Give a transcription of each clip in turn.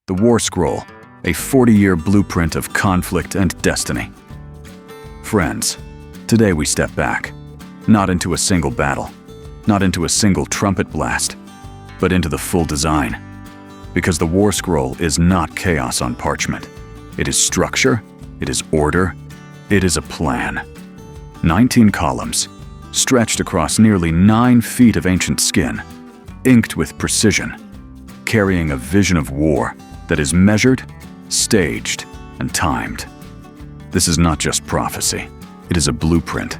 The War Scroll, a 40-year blueprint of conflict and destiny. Friends, today we step back, not into a single battle, not into a single trumpet blast, but into the full design. Because the War Scroll is not chaos on parchment. It is structure, it is order, it is a plan. 19 columns, stretched across nearly 9 feet of ancient skin, inked with precision, carrying a vision of war that is measured, staged, and timed. This is not just prophecy, it is a blueprint.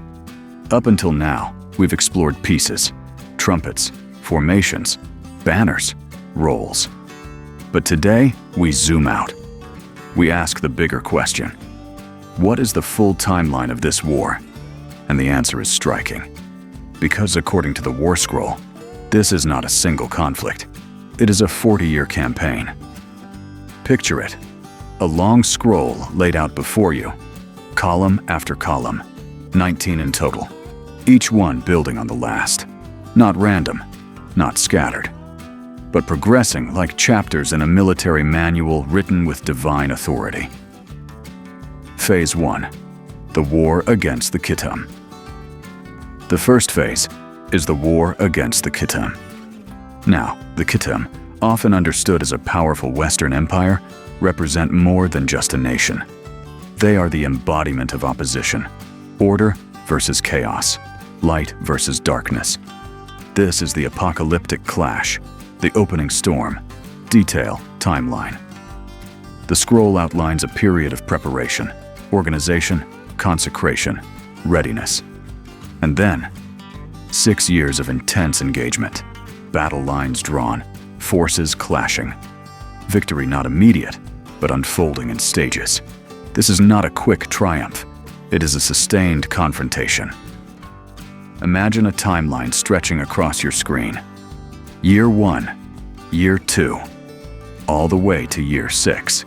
Up until now, we've explored pieces, trumpets, formations, banners, roles. But today, we zoom out. We ask the bigger question: what is the full timeline of this war? And the answer is striking. Because according to the War Scroll, this is not a single conflict. It is a 40-year campaign. Picture it, a long scroll laid out before you, column after column, 19 in total, each one building on the last. Not random, not scattered, but progressing like chapters in a military manual written with divine authority. Phase 1. The War against the Kittim. The first phase is the war against the Kittim. Now, the Kittim, often understood as a powerful Western empire, represent more than just a nation. They are the embodiment of opposition, order versus chaos, light versus darkness. This is the apocalyptic clash, the opening storm, detail, timeline. The scroll outlines a period of preparation, organization, consecration, readiness. And then, 6 years of intense engagement, battle lines drawn, forces clashing. Victory not immediate, but unfolding in stages. This is not a quick triumph. It is a sustained confrontation. Imagine a timeline stretching across your screen. Year 1, Year 2, all the way to Year 6.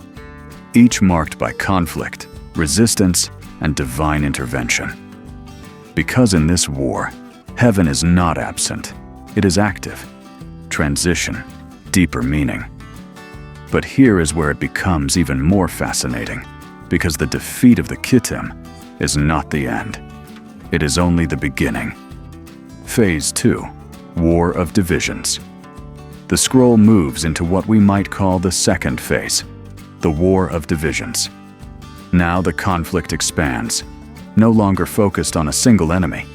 Each marked by conflict, resistance, and divine intervention. Because in this war, heaven is not absent. It is active. Transition, deeper meaning. But here is where it becomes even more fascinating, because the defeat of the Kittim is not the end. It is only the beginning. Phase 2. War of Divisions. The scroll moves into what we might call the second phase, the War of Divisions. Now the conflict expands, no longer focused on a single enemy,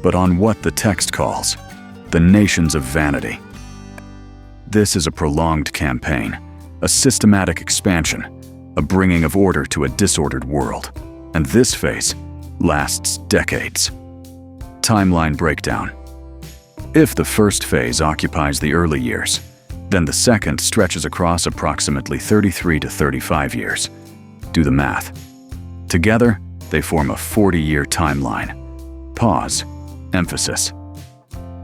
but on what the text calls the nations of vanity. This is a prolonged campaign, a systematic expansion, a bringing of order to a disordered world. And this phase lasts decades. Timeline breakdown. If the first phase occupies the early years, then the second stretches across approximately 33 to 35 years. Do the math. Together, they form a 40-year timeline. Pause. Emphasis.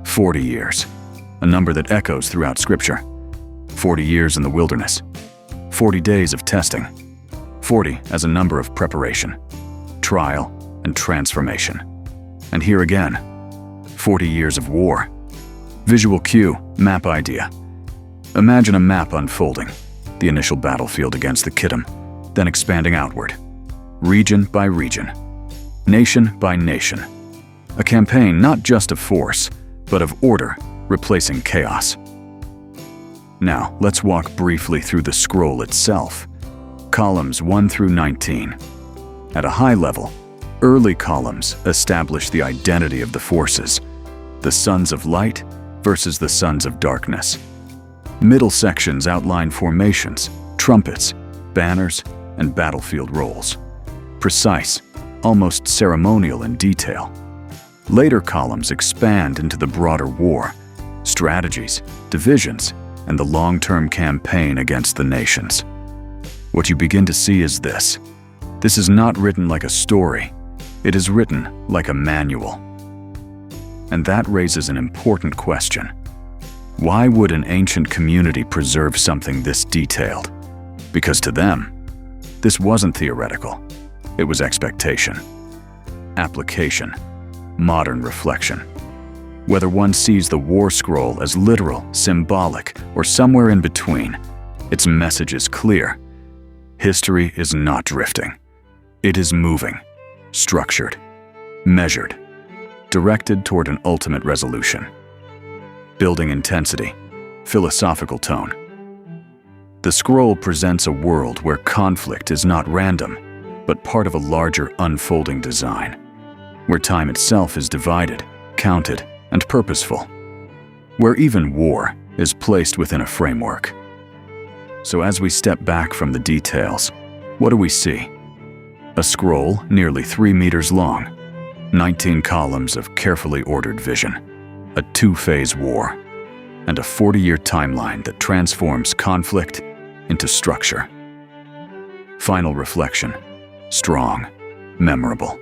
40 years, a number that echoes throughout Scripture. 40 years in the wilderness. 40 days of testing. 40 as a number of preparation, trial, and transformation. And here again, 40 years of war. Visual cue, map idea. Imagine a map unfolding, the initial battlefield against the Kittim, then expanding outward, region by region, nation by nation. A campaign not just of force, but of order, replacing chaos. Now, let's walk briefly through the scroll itself. Columns 1 through 19. At a high level, early columns establish the identity of the forces, the sons of light versus the sons of darkness. Middle sections outline formations, trumpets, banners, and battlefield roles. Precise, almost ceremonial in detail. Later columns expand into the broader war, strategies, divisions, and the long-term campaign against the nations. What you begin to see is this. This is not written like a story. It is written like a manual. And that raises an important question. Why would an ancient community preserve something this detailed? Because to them, this wasn't theoretical. It was expectation, application, modern reflection. Whether one sees the War Scroll as literal, symbolic, or somewhere in between, Its message is clear. History is not drifting. It is moving, structured, measured, directed toward an ultimate resolution. Building intensity, philosophical tone. The scroll presents a world where conflict is not random, but part of a larger unfolding design, where time itself is divided, counted, and purposeful, where even war is placed within a framework. So as we step back from the details, what do we see? A scroll nearly 3 meters long, 19 columns of carefully ordered vision, a 2-phase war, and a 40-year timeline that transforms conflict into structure. Final reflection: strong, memorable.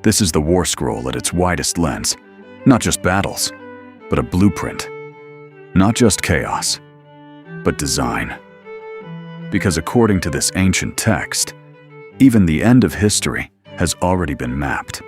This is the War Scroll at its widest lens, not just battles, but a blueprint. Not just chaos, but design. Because according to this ancient text, even the end of history has already been mapped.